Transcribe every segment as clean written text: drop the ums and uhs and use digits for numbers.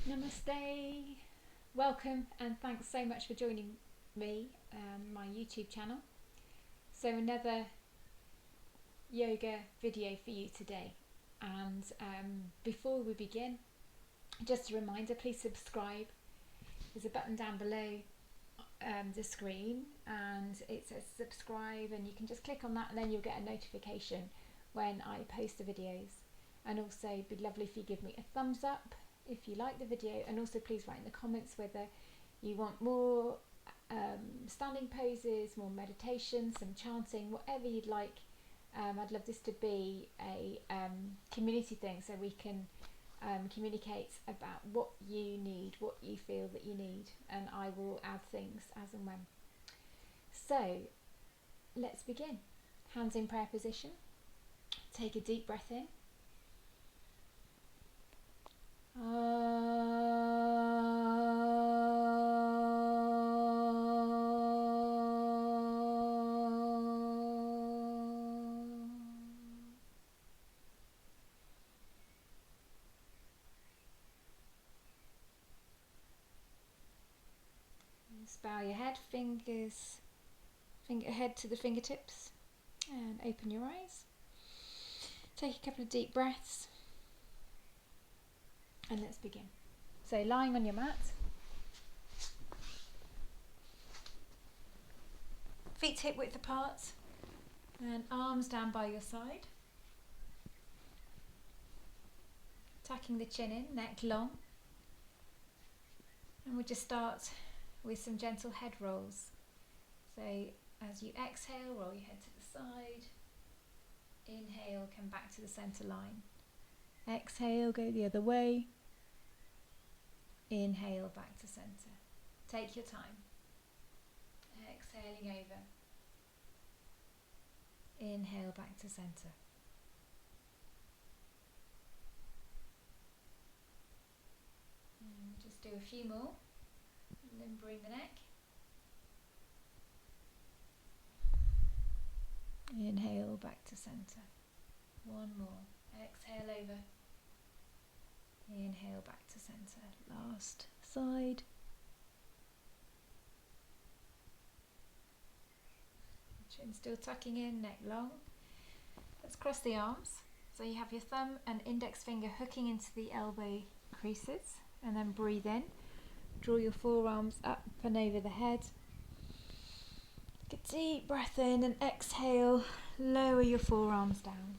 Namaste, welcome and thanks so much for joining me on my YouTube channel. So another yoga video for you today, and before we begin, just a reminder, please subscribe. There's a button down below the screen and it says subscribe, and you can just click on that and then you'll get a notification when I post the videos. And also it'd be lovely if you give me a thumbs up if you like the video, and also please write in the comments whether you want more standing poses, more meditation, some chanting, whatever you'd like. I'd love this to be a community thing, so we can communicate about what you need, what you feel that you need, and I will add things as and when. So let's begin. Hands in prayer position. Take a deep breath in. Just bow your head, head to the fingertips, and open your eyes. Take a couple of deep breaths. And let's begin. So lying on your mat, feet hip width apart, and arms down by your side. Tucking the chin in, neck long. And we'll just start with some gentle head rolls. So as you exhale, roll your head to the side. Inhale, come back to the centre line. Exhale, go the other way. Inhale, back to centre. Take your time. Exhaling over. Inhale, back to centre. And just do a few more. And then bring the neck. Inhale, back to centre. One more. Exhale over. Inhale, back to centre. Last side. Chin still tucking in, neck long. Let's cross the arms. So you have your thumb and index finger hooking into the elbow creases, and then breathe in. Draw your forearms up and over the head. Take a deep breath in and exhale. Lower your forearms down.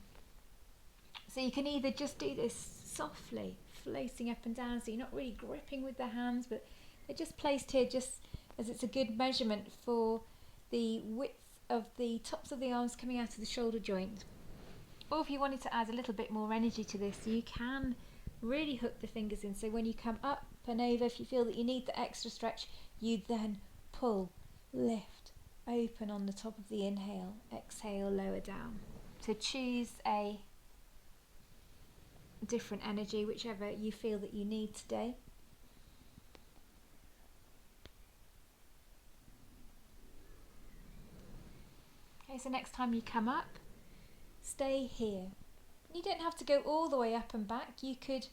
So you can either just do this softly, floating up and down, so you're not really gripping with the hands, but they're just placed here just as it's a good measurement for the width of the tops of the arms coming out of the shoulder joint. Or if you wanted to add a little bit more energy to this, you can really hook the fingers in. So when you come up and over, if you feel that you need the extra stretch, you then pull, lift, open on the top of the inhale, exhale, lower down. So choose a different energy, whichever you feel that you need today. Okay, so next time you come up, stay here. You don't have to go all the way up and back. You could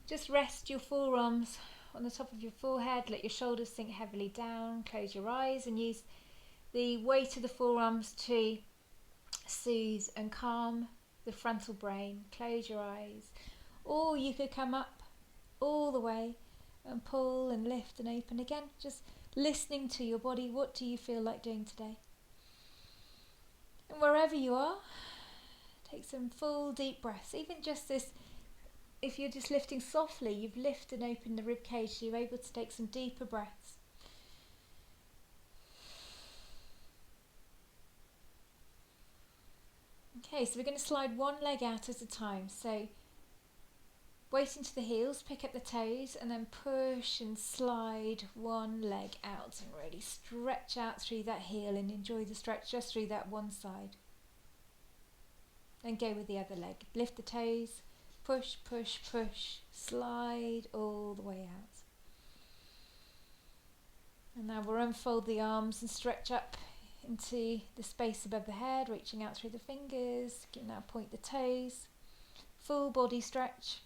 just rest your forearms on the top of your forehead, let your shoulders sink heavily down, close your eyes and use the weight of the forearms to soothe and calm the frontal brain. Close your eyes. Or you could come up all the way and pull and lift and open again, just listening to your body. What do you feel like doing today? And wherever you are, take some full deep breaths. Even just this, if you're just lifting softly, you've lifted and opened the rib cage, so you're able to take some deeper breaths. Okay, so we're going to slide one leg out at a time. So weight into the heels, pick up the toes, and then push and slide one leg out and really stretch out through that heel and enjoy the stretch just through that one side. Then go with the other leg. Lift the toes, push, push, push, slide all the way out. And now we'll unfold the arms and stretch up into the space above the head, reaching out through the fingers. You can now point the toes. Full body stretch.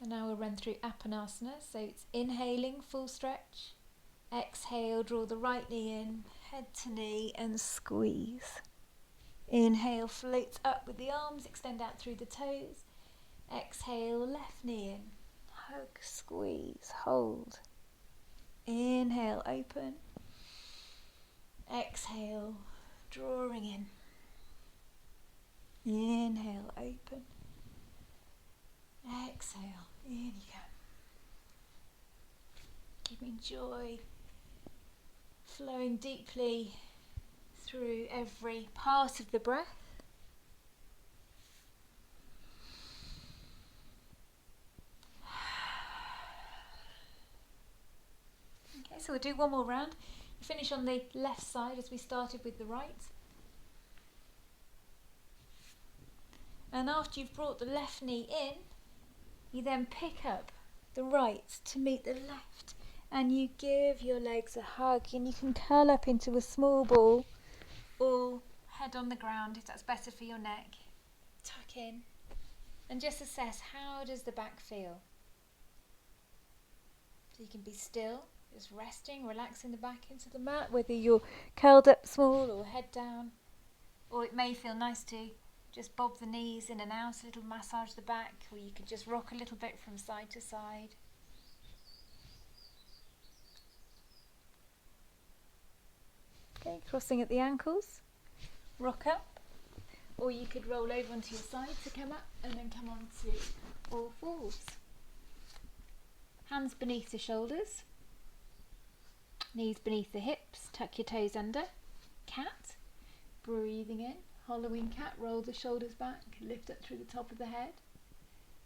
And now we'll run through Apanasana. So it's inhaling, full stretch. Exhale, draw the right knee in, head to knee and squeeze. Inhale, floats up with the arms, extend out through the toes. Exhale, left knee in, hug, squeeze, hold. Inhale, open. Exhale, drawing in. Inhale, open. Exhale, in you go. Giving joy, flowing deeply through every part of the breath. Okay, so we'll do one more round. Finish on the left side as we started with the right. And after you've brought the left knee in, you then pick up the right to meet the left. And you give your legs a hug, and you can curl up into a small ball or head on the ground if that's better for your neck. Tuck in and just assess, how does the back feel? So you can be still, just resting, relaxing the back into the mat, whether you're curled up small or head down. Or it may feel nice to just bob the knees in and out, a little massage the back, or you could just rock a little bit from side to side. Okay, crossing at the ankles, rock up, or you could roll over onto your side to come up and then come on to all fours. Hands beneath the shoulders, knees beneath the hips, tuck your toes under. Cat, breathing in, hollowing cat, roll the shoulders back, lift up through the top of the head.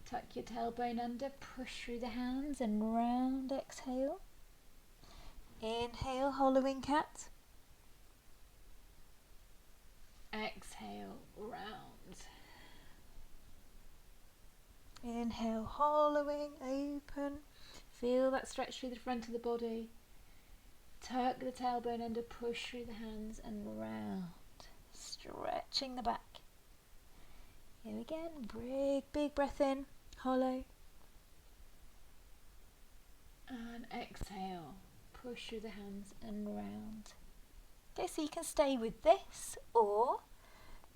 Tuck your tailbone under, push through the hands and round, exhale. Inhale, hollowing cat. Exhale, round. Inhale, hollowing, open. Feel that stretch through the front of the body. Tuck the tailbone under, push through the hands and round. Stretching the back. Here again, big breath in, hollow. And exhale, push through the hands and round. Okay, so you can stay with this or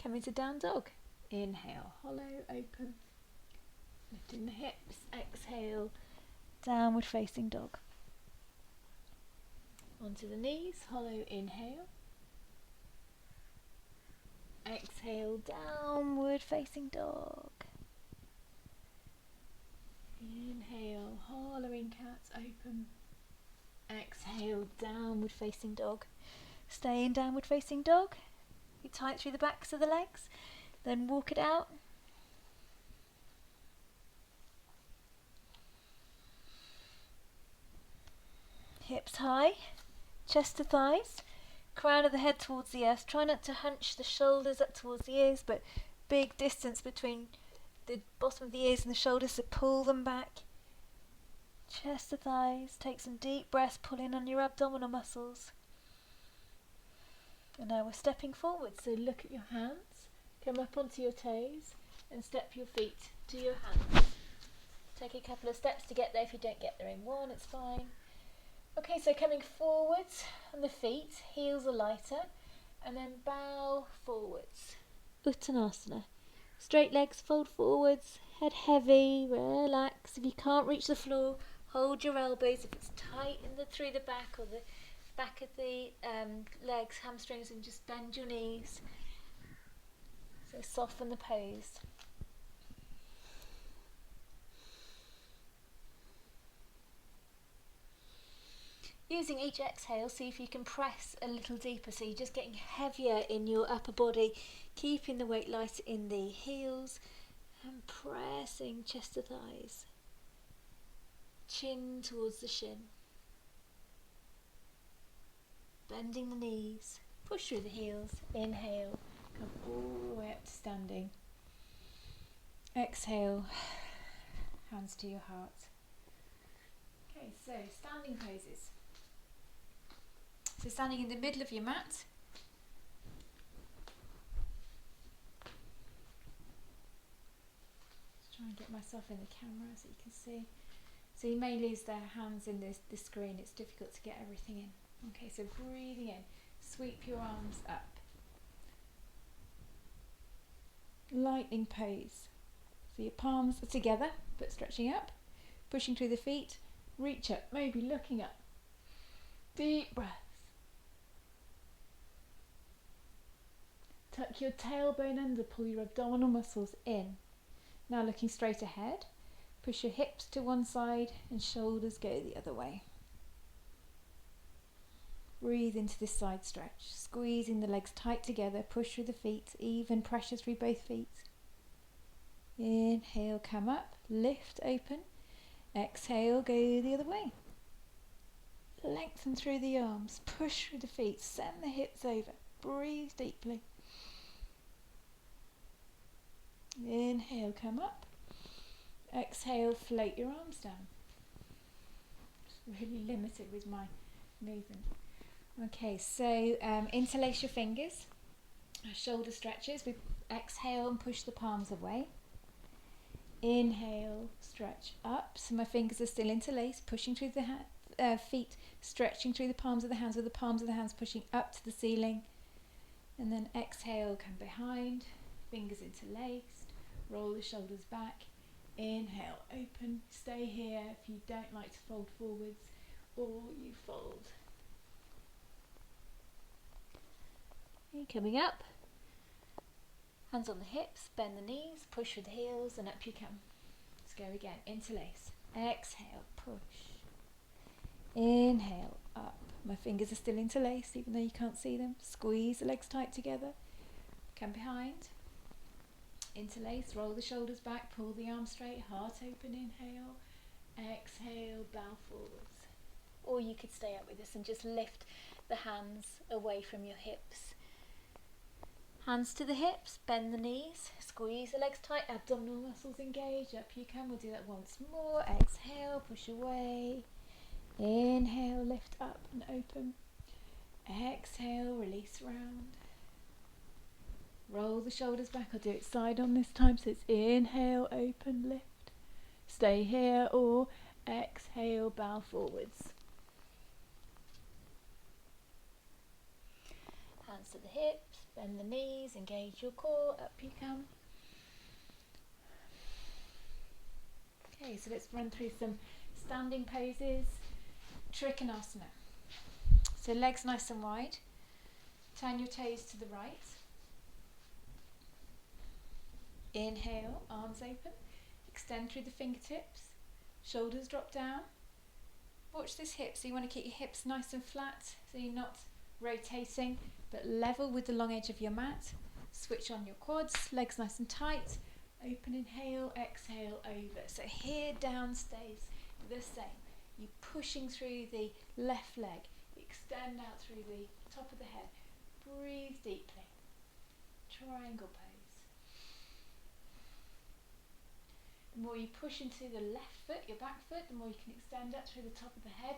come into down dog. Inhale, hollow, open. Lifting the hips, exhale, downward facing dog. Onto the knees, hollow, inhale. Exhale, downward facing dog. Inhale, hollowing cat, open. Exhale, downward facing dog. Stay in downward facing dog. You tight through the backs of the legs, then walk it out. Hips high, chest to thighs, crown of the head towards the earth. Try not to hunch the shoulders up towards the ears, but big distance between the bottom of the ears and the shoulders, so pull them back. Chest to thighs, take some deep breaths, pull in on your abdominal muscles. And now we're stepping forward, so look at your hands, come up onto your toes and step your feet to your hands. Take a couple of steps to get there. If you don't get there in one, it's fine. Okay, so coming forwards on the feet, heels are lighter, and then bow forwards. Uttanasana. Straight legs, fold forwards, head heavy, relax. If you can't reach the floor, hold your elbows. If it's tight through the back or the back of the legs, hamstrings, and just bend your knees. So soften the pose. Using each exhale, see if you can press a little deeper, so you're just getting heavier in your upper body, keeping the weight light in the heels and pressing chest to thighs, chin towards the shin, bending the knees, push through the heels, inhale, come all the way up to standing, exhale, hands to your heart. Okay, so standing poses. So standing in the middle of your mat, just Try and get myself in the camera so you can see. So you may lose the hands in the screen, it's difficult to get everything in. Okay, so breathing in, sweep your arms up. Lightning pose. So your palms are together, but stretching up, pushing through the feet, reach up, maybe looking up. Deep breaths. Tuck your tailbone under, pull your abdominal muscles in. Now looking straight ahead, push your hips to one side and shoulders go the other way. Breathe into this side stretch, squeezing the legs tight together, push through the feet, even pressure through both feet. Inhale, come up, lift, open. Exhale, go the other way. Lengthen through the arms, push through the feet, send the hips over. Breathe deeply. Inhale, come up. Exhale, float your arms down. Just really limited with my movement. Okay, so interlace your fingers, shoulder stretches. We exhale and push the palms away. Inhale, stretch up. So my fingers are still interlaced, pushing through the feet, stretching through the palms of the hands, with the palms of the hands pushing up to the ceiling. And then exhale, come behind, fingers interlaced, roll the shoulders back. Inhale, open, stay here if you don't like to fold forwards, or you fold. Okay, coming up, hands on the hips, bend the knees, push with the heels and up you come. Let's go again, interlace, exhale, push. Inhale, up. My fingers are still interlaced even though you can't see them. Squeeze the legs tight together, come behind. Interlace, roll the shoulders back, pull the arms straight, heart open, inhale, exhale, bow forwards. Or you could stay up with us and just lift the hands away from your hips. Hands to the hips, bend the knees, squeeze the legs tight, abdominal muscles engage, up you come. We'll do that once more. Exhale, push away. Inhale, lift up and open. Exhale, release round. Roll the shoulders back. I'll do it side on this time. So it's inhale, open, lift. Stay here, or exhale, bow forwards. Hands to the hips, bend the knees, engage your core, up you come. Okay, so let's run through some standing poses. Trikonasana. So legs nice and wide. Turn your toes to the right. Inhale, arms open, extend through the fingertips, shoulders drop down. Watch this hip, so you want to keep your hips nice and flat, so you're not rotating, but level with the long edge of your mat. Switch on your quads, legs nice and tight. Open, inhale, exhale, over. So here, down stays the same. You're pushing through the left leg, extend out through the top of the head. Breathe deeply. Triangle pose. The more you push into the left foot, your back foot, the more you can extend up through the top of the head.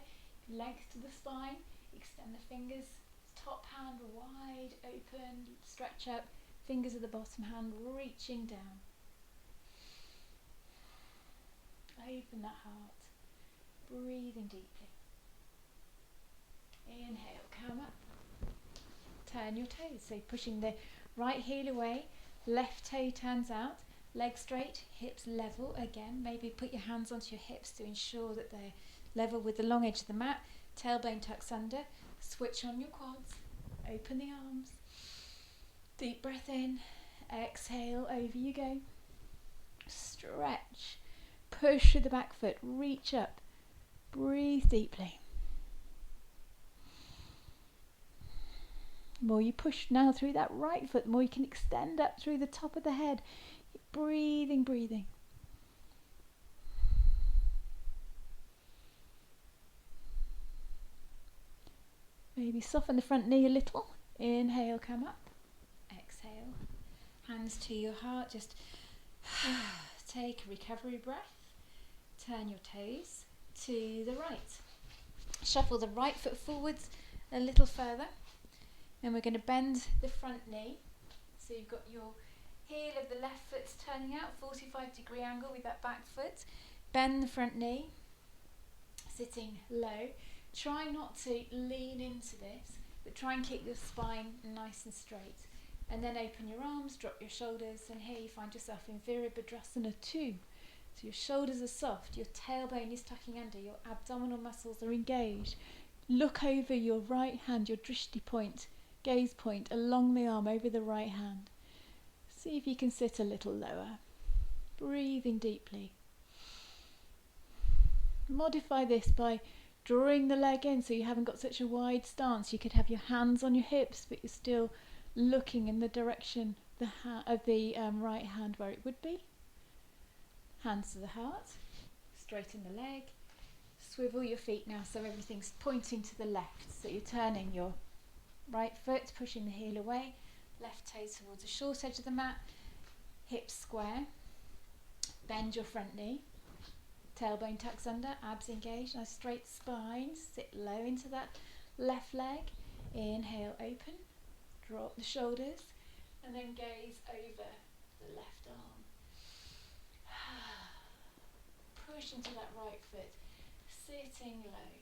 Length to the spine, extend the fingers, top hand wide open, stretch up, fingers of the bottom hand reaching down. Open that heart, breathing deeply. Inhale, come up. Turn your toes, so pushing the right heel away, left toe turns out. Legs straight, hips level again. Maybe put your hands onto your hips to ensure that they're level with the long edge of the mat. Tailbone tucks under. Switch on your quads. Open the arms. Deep breath in. Exhale, over you go. Stretch. Push through the back foot. Reach up. Breathe deeply. The more you push now through that right foot, the more you can extend up through the top of the head. Breathing, breathing. Maybe soften the front knee a little. Inhale, come up. Exhale. Hands to your heart. Just take a recovery breath. Turn your toes to the right. Shuffle the right foot forwards a little further. And we're going to bend the front knee. So you've got your Heel of the left foot's turning out, 45-degree angle with that back foot. Bend the front knee, sitting low. Try not to lean into this, but try and keep your spine nice and straight. And then open your arms, drop your shoulders, and here you find yourself in Virabhadrasana 2. So your shoulders are soft, your tailbone is tucking under, your abdominal muscles are engaged. Look over your right hand, your drishti point, gaze point, along the arm over the right hand. See if you can sit a little lower. Breathing deeply. Modify this by drawing the leg in so you haven't got such a wide stance. You could have your hands on your hips, but you're still looking in the direction of the right hand where it would be. Hands to the heart, straighten the leg, swivel your feet now so everything's pointing to the left. So you're turning your right foot, pushing the heel away, left toe towards the short edge of the mat, hips square, bend your front knee, tailbone tucks under, abs engaged, nice straight spine, sit low into that left leg, inhale open, drop the shoulders, and then gaze over the left arm. Push into that right foot, sitting low.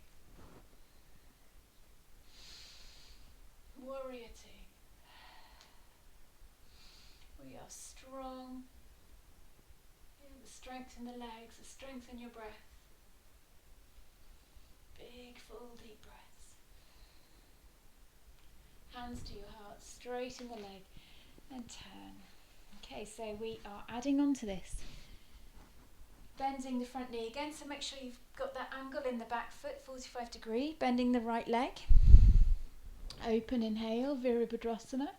Warrior 2. We are strong. Feel the strength in the legs, the strength in your breath. Big, full, deep breaths. Hands to your heart, straighten the leg and turn. Okay, so we are adding on to this. Bending the front knee again, so make sure you've got that angle in the back foot, 45 degree. Bending the right leg. Open inhale, Virabhadrasana.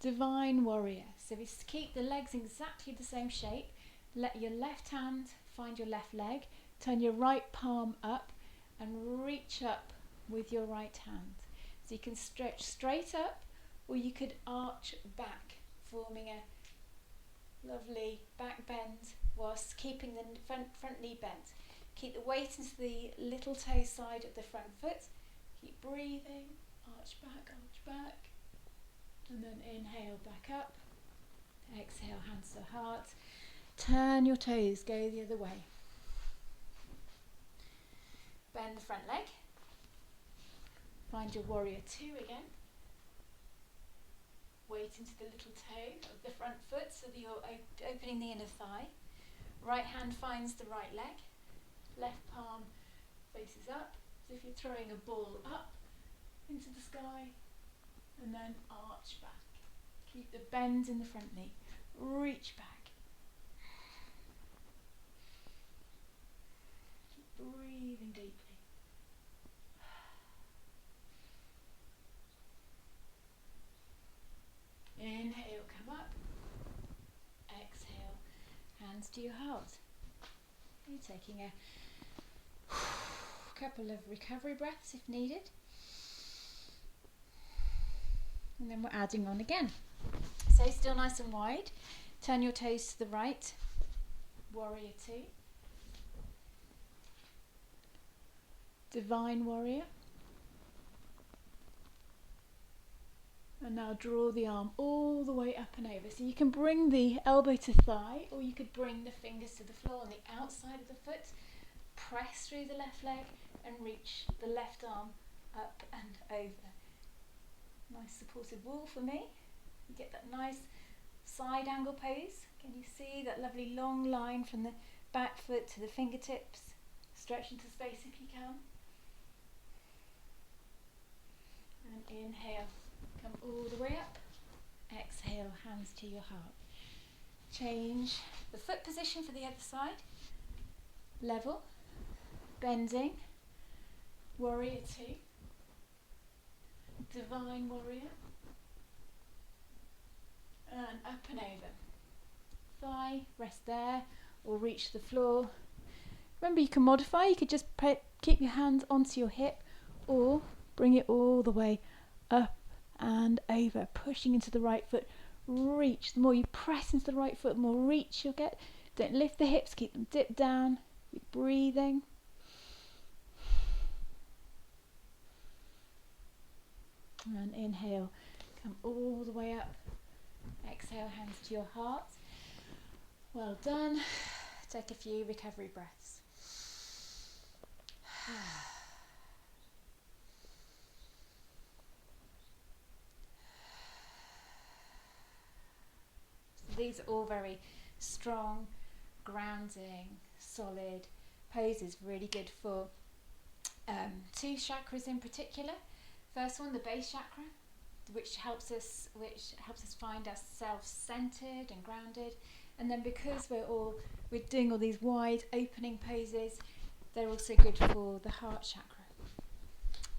Divine Warrior. So we keep the legs exactly the same shape. Let your left hand find your left leg. Turn your right palm up and reach up with your right hand. So you can stretch straight up or you could arch back, forming a lovely back bend whilst keeping the front knee bent. Keep the weight into the little toe side of the front foot. Keep breathing, arch back, and then inhale back up. Exhale, hands to heart. Turn your toes, go the other way. Bend the front leg. Find your Warrior 2 again. Weight into the little toe of the front foot so that you're opening the inner thigh. Right hand finds the right leg. Left palm faces up, as if you're throwing a ball up into the sky, and then arch back. Keep the bend in the front knee. Reach back. Keep breathing deeply. Inhale, come up. Exhale, hands to your heart. You're taking a couple of recovery breaths if needed. And then we're adding on again. So still nice and wide. Turn your toes to the right. Warrior 2. Divine Warrior. And now draw the arm all the way up and over. So you can bring the elbow to thigh, or you could bring the fingers to the floor on the outside of the foot. Press through the left leg and reach the left arm up and over. Nice supported wall for me. You get that nice side angle pose. Can you see that lovely long line from the back foot to the fingertips? Stretch into space if you can. And inhale. Come all the way up. Exhale, hands to your heart. Change the foot position for the other side. Level. Bending. Warrior 2. Divine Warrior. And up and over. Thigh, rest there, or reach the floor. Remember, you can modify. You could just keep your hands onto your hip, or bring it all the way up and over, pushing into the right foot. Reach. The more you press into the right foot, the more reach you'll get. Don't lift the hips, keep them dipped down. Keep breathing. And inhale, come all the way up. Exhale, hands to your heart. Well done. Take a few recovery breaths. So these are all very strong, grounding, solid poses, really good for two chakras in particular. First one, the base chakra, which helps us find ourselves centered and grounded. And then because we're doing all these wide opening poses, they're also good for the heart chakra.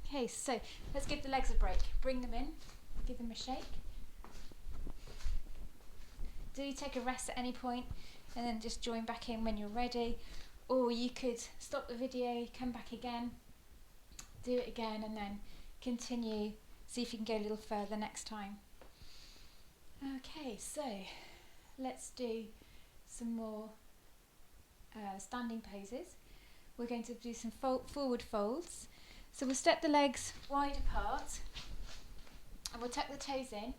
Okay, so let's give the legs a break. Bring them in, give them a shake. Do take a rest at any point and then just join back in when you're ready. Or you could stop the video, come back again, do it again, and then continue. See if you can go a little further next time. Okay, so let's do some more standing poses. We're going to do some forward folds. So we'll step the legs wide apart and we'll tuck the toes in,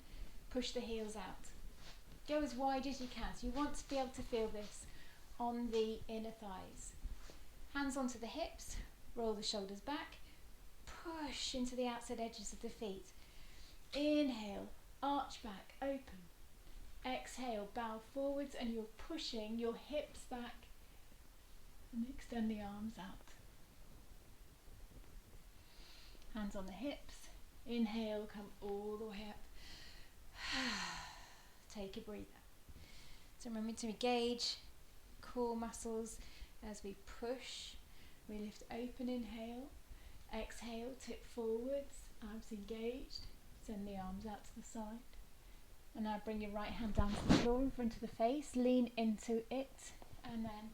push the heels out. Go as wide as you can. So you want to be able to feel this on the inner thighs. Hands onto the hips, roll the shoulders back, push into the outside edges of the feet. Inhale, arch back, open. Exhale, bow forwards and you're pushing your hips back and extend the arms out. Hands on the hips. Inhale, come all the way up. Take a breather. So remember to engage core muscles as we push. We lift open, inhale. Exhale, tip forwards, arms engaged. Send the arms out to the side. And now bring your right hand down to the floor in front of the face. Lean into it and then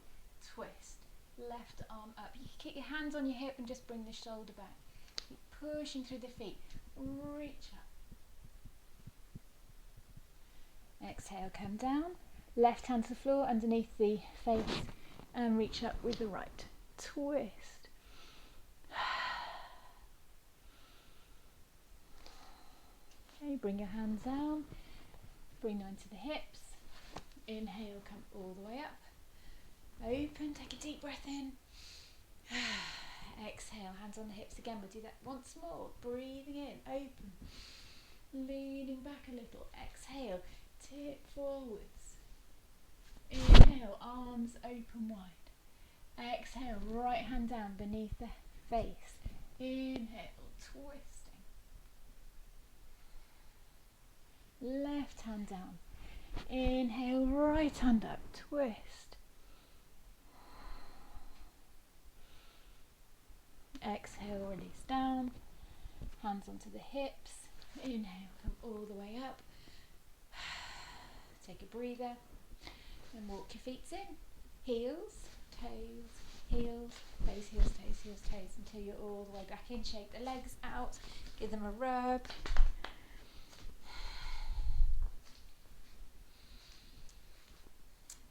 twist. Left arm up. You can keep your hands on your hip and just bring the shoulder back. Keep pushing through the feet. Reach up. Exhale, come down. Left hand to the floor underneath the face and reach up with the right. Twist. Okay, bring your hands down. Bring them to the hips. Inhale, come all the way up. Open, take a deep breath in. Exhale, hands on the hips again. We'll do that once more. Breathing in, open. Leaning back a little. Exhale, tip forwards. Inhale, arms open wide. Exhale, right hand down beneath the face. Inhale, twisting. Left hand down. Inhale, right hand up, twist. Exhale, release down. Hands onto the hips. Inhale, come all the way up. Take a breather and walk your feet in. Heels, toes, heels, toes, heels, toes, heels, toes until you're all the way back in. Shake the legs out, give them a rub.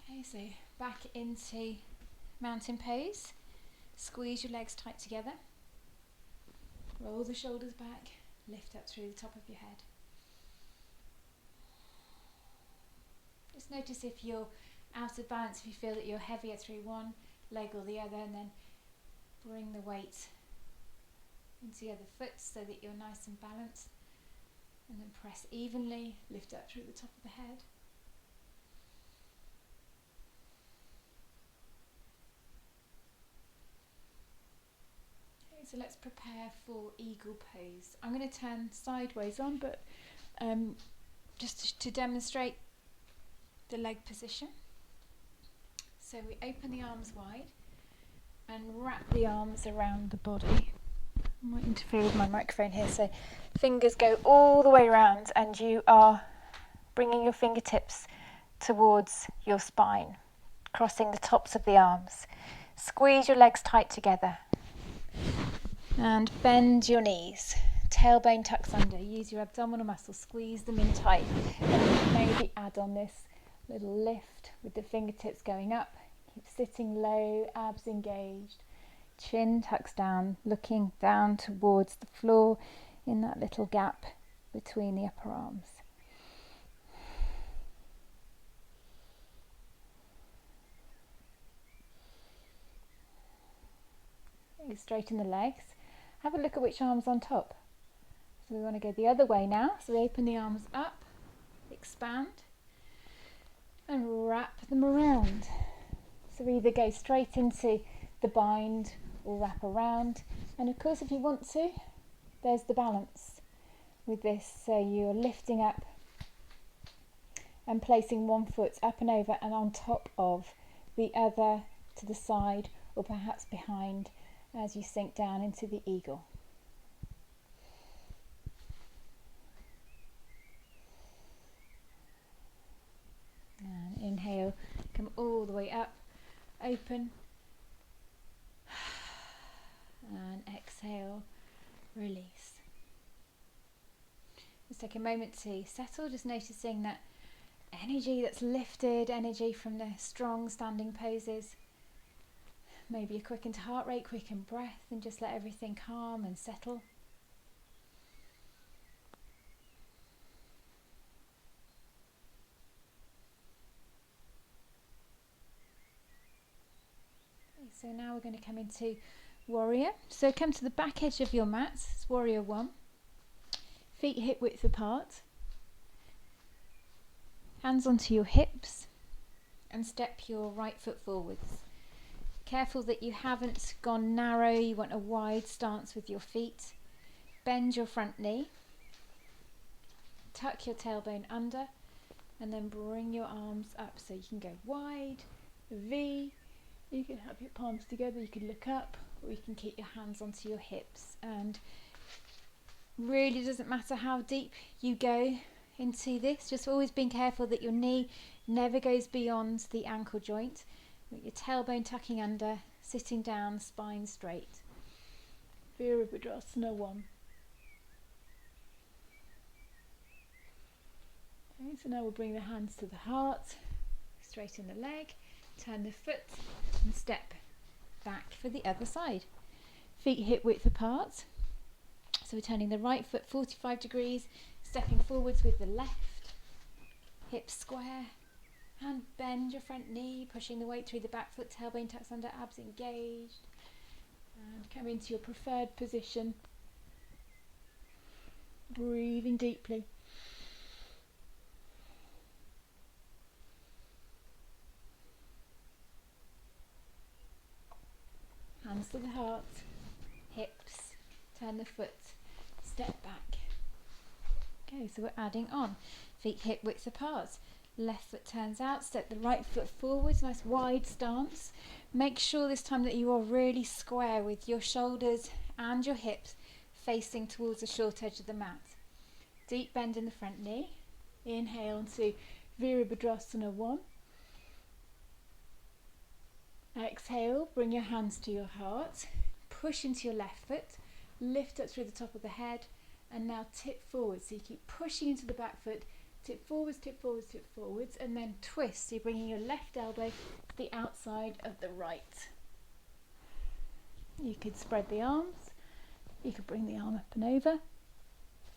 Okay, so back into mountain pose. Squeeze your legs tight together. Roll the shoulders back, lift up through the top of your head. Just notice if you're out of balance, if you feel that you're heavier through one leg or the other, and then bring the weight into the other foot so that you're nice and balanced. And then press evenly, lift up through the top of the head. So let's prepare for eagle pose. I'm going to turn sideways on, but just to demonstrate the leg position. So we open the arms wide and wrap the arms around the body. I might interfere with my microphone here. So fingers go all the way around and you are bringing your fingertips towards your spine, crossing the tops of the arms. Squeeze your legs tight together. And bend your knees, tailbone tucks under, use your abdominal muscles, squeeze them in tight, and maybe add on this little lift with the fingertips going up. Keep sitting low, abs engaged, chin tucks down, looking down towards the floor in that little gap between the upper arms. You straighten the legs. Have a look at which arm's on top. So we want to go the other way now. So we open the arms up, expand, and wrap them around. So we either go straight into the bind or wrap around. And of course, if you want to, there's the balance with this. So you're lifting up and placing one foot up and over and on top of the other to the side or perhaps behind as you sink down into the eagle. And inhale, come all the way up, open, and exhale, release. Just take a moment to settle, just noticing that energy that's lifted, energy from the strong standing poses. Maybe a quickened heart rate, quickened breath, and just let everything calm and settle. Okay, so now we're going to come into warrior. So come to the back edge of your mat, it's warrior one. Feet hip width apart. Hands onto your hips and step your right foot forwards. Careful that you haven't gone narrow, you want a wide stance with your feet. Bend your front knee, tuck your tailbone under, and then bring your arms up so you can go wide, V. You can have your palms together, you can look up, or you can keep your hands onto your hips. And really doesn't matter how deep you go into this, just always being careful that your knee never goes beyond the ankle joint. Your tailbone tucking under, sitting down, spine straight. Virabhadrasana 1. Okay, so now we'll bring the hands to the heart, straighten the leg, turn the foot and step back for the other side. Feet hip width apart. So we're turning the right foot 45 degrees, stepping forwards with the left, hips square, and bend your front knee, pushing the weight through the back foot, tailbone tucks under, abs engaged, and come into your preferred position, breathing deeply. Hands to the heart, hips, turn the foot, step back. Okay, so we're adding on. Feet hip width apart. Left foot turns out, step the right foot forwards, nice wide stance. Make sure this time that you are really square with your shoulders and your hips facing towards the short edge of the mat. Deep bend in the front knee. Inhale into Virabhadrasana 1. Exhale, bring your hands to your heart. Push into your left foot. Lift up through the top of the head. And now tip forward. So you keep pushing into the back foot. Tip forwards, tip forwards, tip forwards, and then twist. So you're bringing your left elbow to the outside of the right. You could spread the arms, you could bring the arm up and over,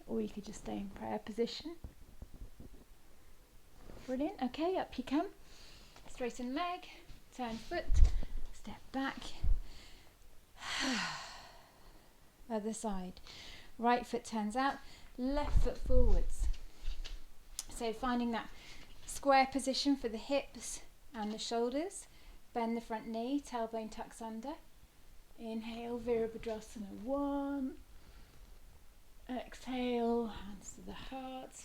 or you could just stay in prayer position. Brilliant. Okay, up you come. Straighten leg, turn foot, step back. Other side. Right foot turns out, left foot forwards. So finding that square position for the hips and the shoulders. Bend the front knee, tailbone tucks under. Inhale, Virabhadrasana 1. Exhale, hands to the heart.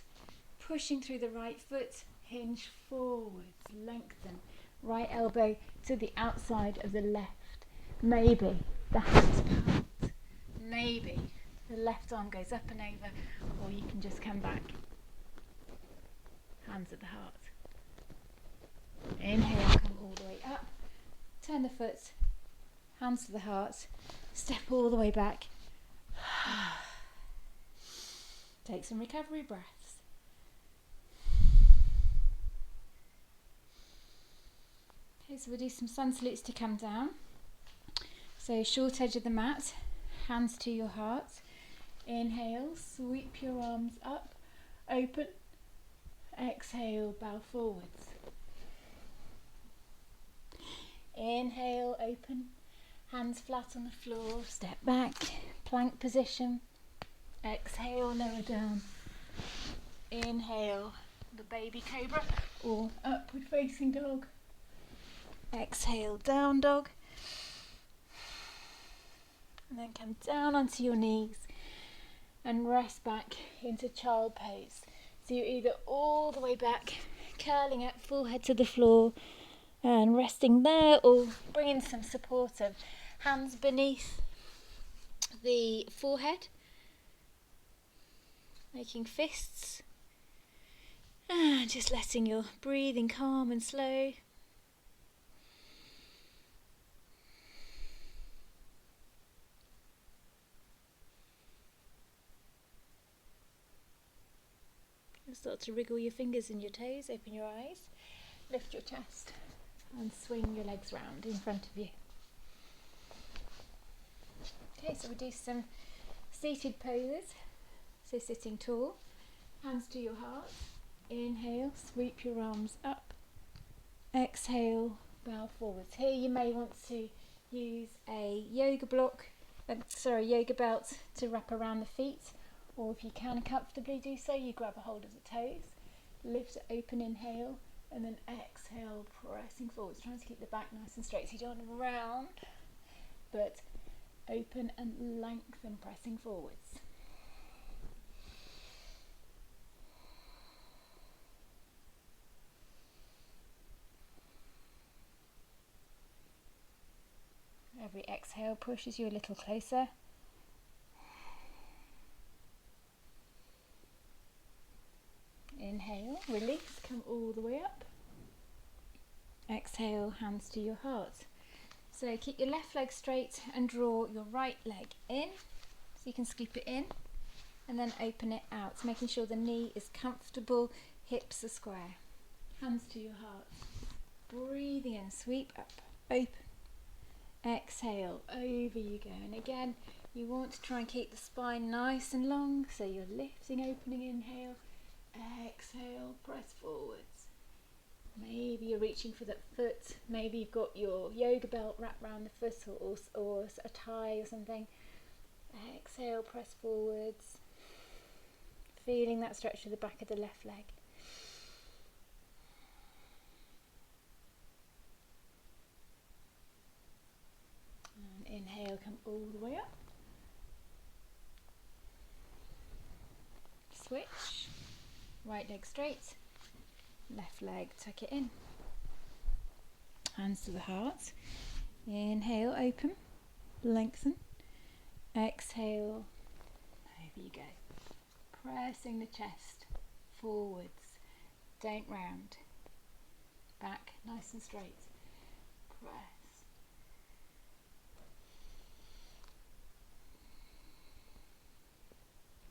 Pushing through the right foot, hinge forwards, lengthen. Right elbow to the outside of the left. Maybe the hands part. Maybe the left arm goes up and over, or you can just come back. Hands at the heart. Inhale, come all the way up. Turn the foot, hands to the heart. Step all the way back. Take some recovery breaths. Okay, so we'll do some sun salutes to come down. So short edge of the mat, hands to your heart. Inhale, sweep your arms up, open. Exhale, bow forwards. Inhale, open. Hands flat on the floor, step back, plank position. Exhale, lower down. Inhale, the baby cobra or upward facing dog. Exhale, down dog. And then come down onto your knees and rest back into child pose. So you're either all the way back, curling up, forehead to the floor and resting there, or bringing some support of hands beneath the forehead, making fists, and just letting your breathing calm and slow. Start to wriggle your fingers and your toes, open your eyes, lift your chest and swing your legs round in front of you. Okay, so we do some seated poses. So sitting tall, hands to your heart. Inhale, sweep your arms up. Exhale, bow forwards. Here you may want to use a yoga belt to wrap around the feet. Or if you can comfortably do so, you grab a hold of the toes, lift it open, inhale, and then exhale, pressing forwards, trying to keep the back nice and straight. So you don't want to round, but open and lengthen, pressing forwards. Every exhale pushes you a little closer. Inhale, release, come all the way up. Exhale, hands to your heart. So keep your left leg straight and draw your right leg in. So you can scoop it in and then open it out, making sure the knee is comfortable, hips are square. Hands to your heart. Breathing in, sweep up, open. Exhale, over you go. And again, you want to try and keep the spine nice and long, so you're lifting, opening, inhale. Exhale, press forwards. Maybe you're reaching for that foot. Maybe you've got your yoga belt wrapped around the foot or a tie or something. Exhale, press forwards. Feeling that stretch of the back of the left leg. And inhale, come all the way up. Switch. Right leg straight, left leg tuck it in. Hands to the heart. Inhale, open, lengthen. Exhale, over you go. Pressing the chest forwards, don't round. Back nice and straight. Press.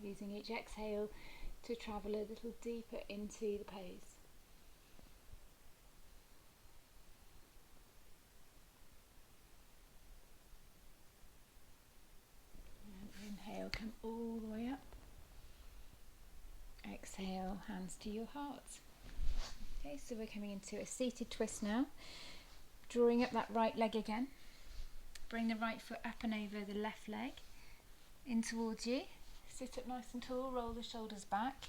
Using each exhale to travel a little deeper into the pose. And inhale, come all the way up. Exhale, hands to your heart. Okay, so we're coming into a seated twist now. Drawing up that right leg again. Bring the right foot up and over the left leg. In towards you. Sit up nice and tall, roll the shoulders back.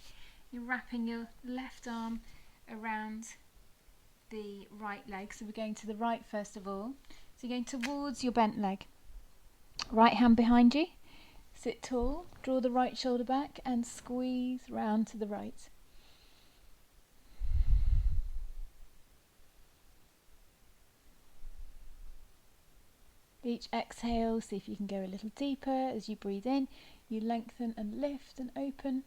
You're wrapping your left arm around the right leg. So we're going to the right first of all. So you're going towards your bent leg. Right hand behind you. Sit tall, draw the right shoulder back and squeeze round to the right. Each exhale, see if you can go a little deeper. As you breathe in, you lengthen and lift and open.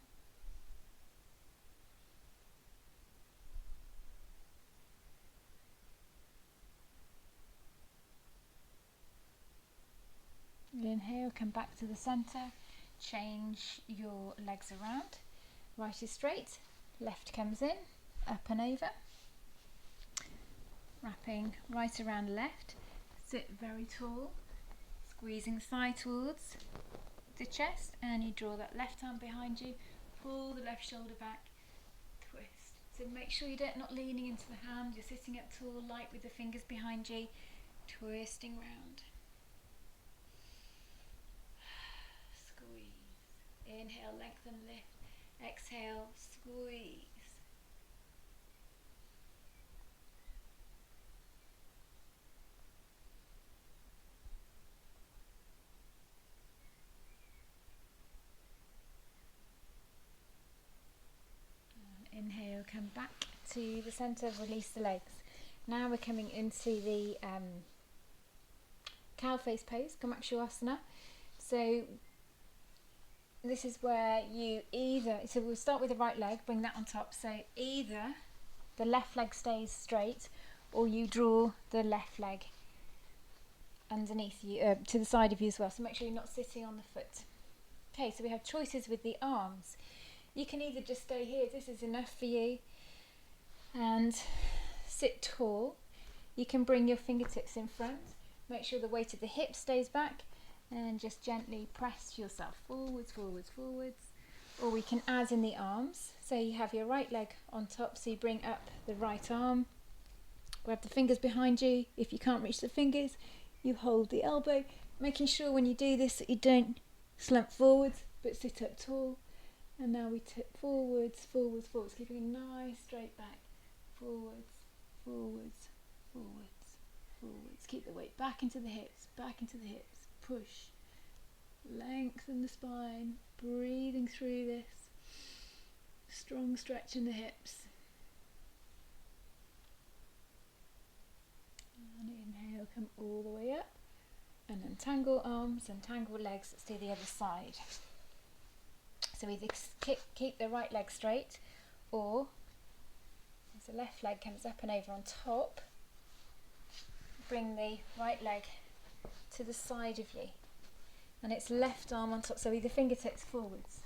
Inhale, come back to the centre. Change your legs around. Right is straight, left comes in, up and over. Wrapping right around left. Sit very tall, squeezing the thigh towards the chest, and you draw that left arm behind you, pull the left shoulder back, twist. So make sure you're not leaning into the hand, you're sitting up tall, light with the fingers behind you, twisting round. Inhale, lengthen, lift. Exhale, squeeze. Inhale, come back to the centre, release the legs. Now we're coming into the cow face pose, Kamakshasana. So this is where you so we'll start with the right leg, bring that on top. So either the left leg stays straight or you draw the left leg underneath you, to the side of you as well. So make sure you're not sitting on the foot. Okay, so we have choices with the arms. You can either just stay here, this is enough for you, and sit tall. You can bring your fingertips in front, make sure the weight of the hips stays back, and just gently press yourself forwards, forwards, forwards. Or we can add in the arms. So you have your right leg on top, so you bring up the right arm, grab the fingers behind you. If you can't reach the fingers, you hold the elbow, making sure when you do this that you don't slump forwards, but sit up tall. And now we tip forwards, forwards, forwards, keeping a nice straight back. Forwards, forwards, forwards, forwards. Keep the weight back into the hips, back into the hips. Push. Lengthen the spine, breathing through this. Strong stretch in the hips. And inhale, come all the way up. And untangle arms, untangle legs. Let's do the other side. So either keep the right leg straight, or as the left leg comes up and over on top, bring the right leg to the side of you. And it's left arm on top, so either fingertips forwards,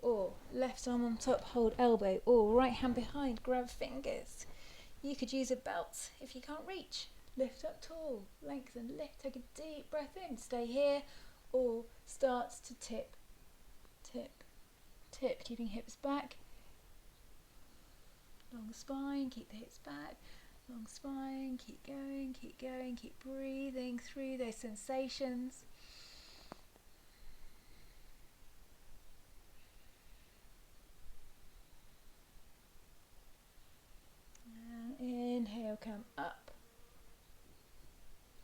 or left arm on top, hold elbow, or right hand behind, grab fingers. You could use a belt if you can't reach. Lift up tall, lengthen, lift, take a deep breath in, stay here, or start to tip, tip, tip, keeping hips back, long spine, keep the hips back, long spine, keep going, keep breathing through those sensations. And inhale, come up,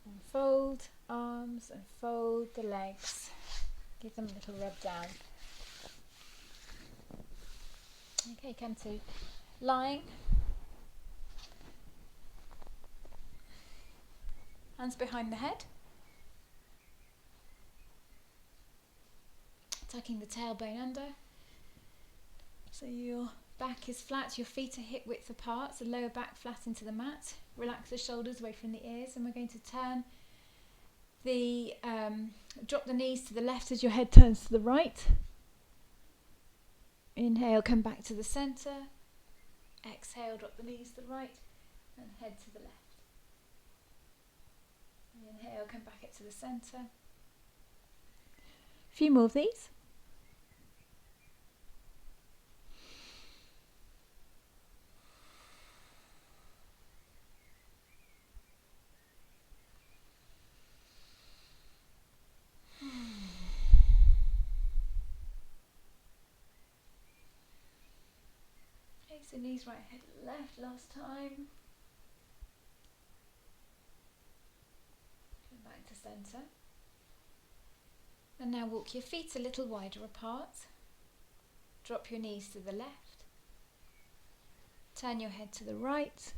and fold arms and fold the legs, give them a little rub down. Okay, come to lying. Hands behind the head. Tucking the tailbone under. So your back is flat, your feet are hip width apart, so lower back flat into the mat. Relax the shoulders away from the ears, and we're going to turn the, drop the knees to the left as your head turns to the right. Inhale, come back to the centre. Exhale, drop the knees to the right and head to the left. Inhale, come back up to the centre. A few more of these. Okay, so knees right, head left last time. Come back to centre. And now walk your feet a little wider apart. Drop your knees to the left. Turn your head to the right.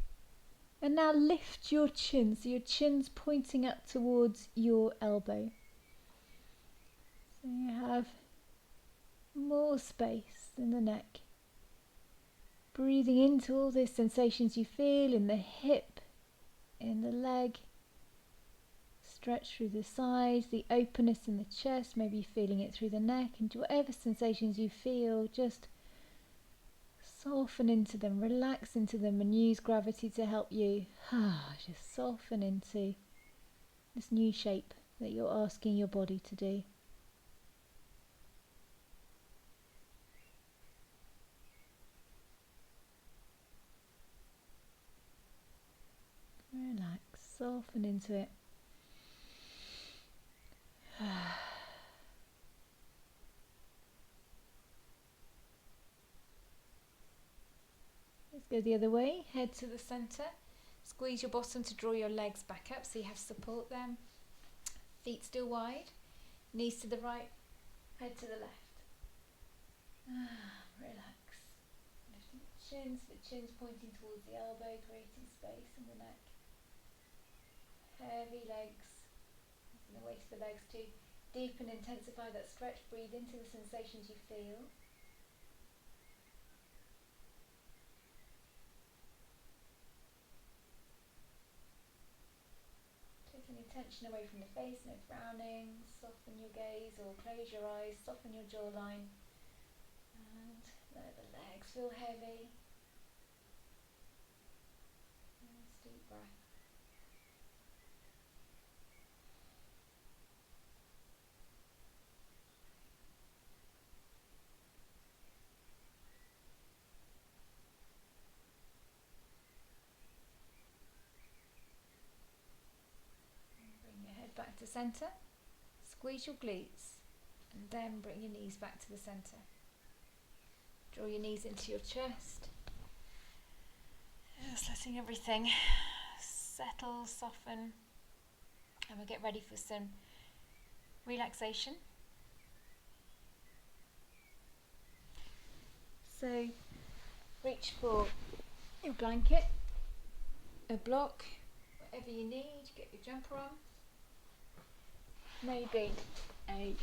And now lift your chin, so your chin's pointing up towards your elbow. So you have more space in the neck. Breathing into all those sensations you feel in the hip, in the leg. Stretch through the sides, the openness in the chest, maybe feeling it through the neck, and whatever sensations you feel, just soften into them, relax into them, and use gravity to help you just soften into this new shape that you're asking your body to do. Relax, soften into it. Go the other way, head to the centre. Squeeze your bottom to draw your legs back up so you have support then. Feet still wide, knees to the right, head to the left. Relax. Lifting the chin so the chin's pointing towards the elbow, creating space in the neck. Heavy legs, and the weight of the legs to deepen, intensify that stretch. Breathe into the sensations you feel. Take any tension away from the face, no frowning. Soften your gaze or close your eyes, soften your jawline. And let the legs feel heavy. Nice deep breath. Bring your head back to centre. Squeeze your glutes and then bring your knees back to the centre. Draw your knees into your chest. Just letting everything settle, soften, and we'll get ready for some relaxation. So reach for your blanket, a block, whatever you need. Get your jumper on. Maybe a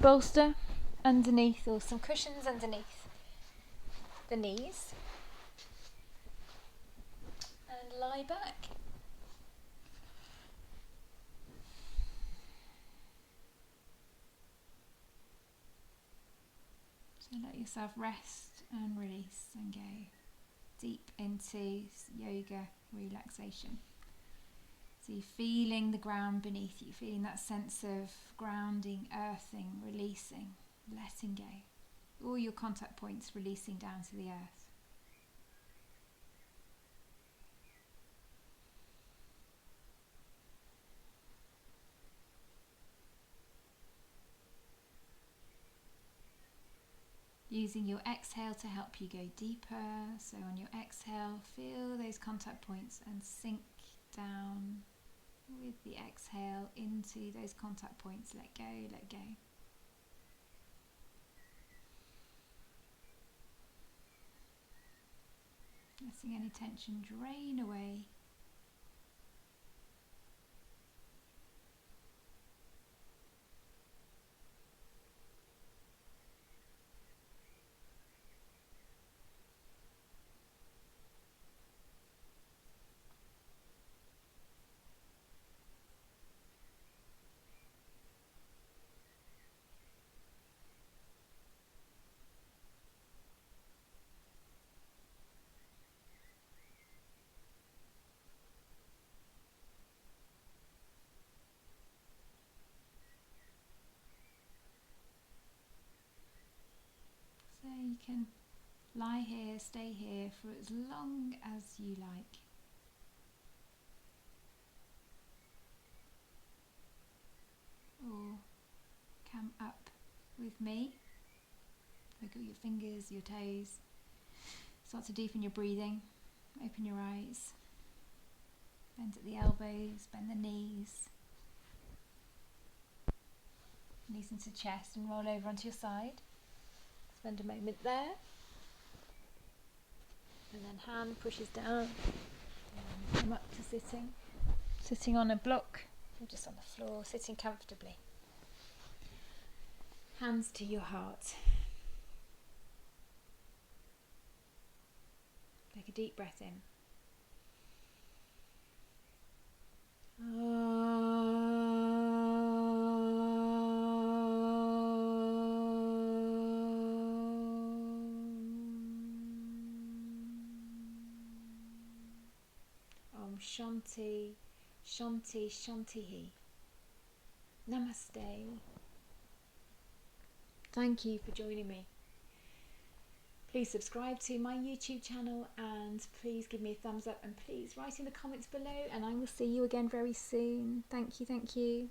bolster underneath or some cushions underneath the knees, and lie back. So let yourself rest and release and go deep into yoga relaxation. So you're feeling the ground beneath you, feeling that sense of grounding, earthing, releasing, letting go. All your contact points releasing down to the earth. Using your exhale to help you go deeper. So on your exhale, feel those contact points and sink down with the exhale into those contact points. Let go, let go. Letting any tension drain away. So you can lie here, stay here for as long as you like. Or come up with me. Look at your fingers, your toes. Start to deepen your breathing. Open your eyes. Bend at the elbows, bend the knees. Knees into chest and roll over onto your side. Spend a moment there. And then hand pushes down. And come up to sitting. Sitting on a block or just on the floor, sitting comfortably. Hands to your heart. Take a deep breath in. Om Shanti, Shanti, Shantihi. Namaste. Thank you for joining me. Please subscribe to my YouTube channel and please give me a thumbs up and please write in the comments below and I will see you again very soon. Thank you, thank you.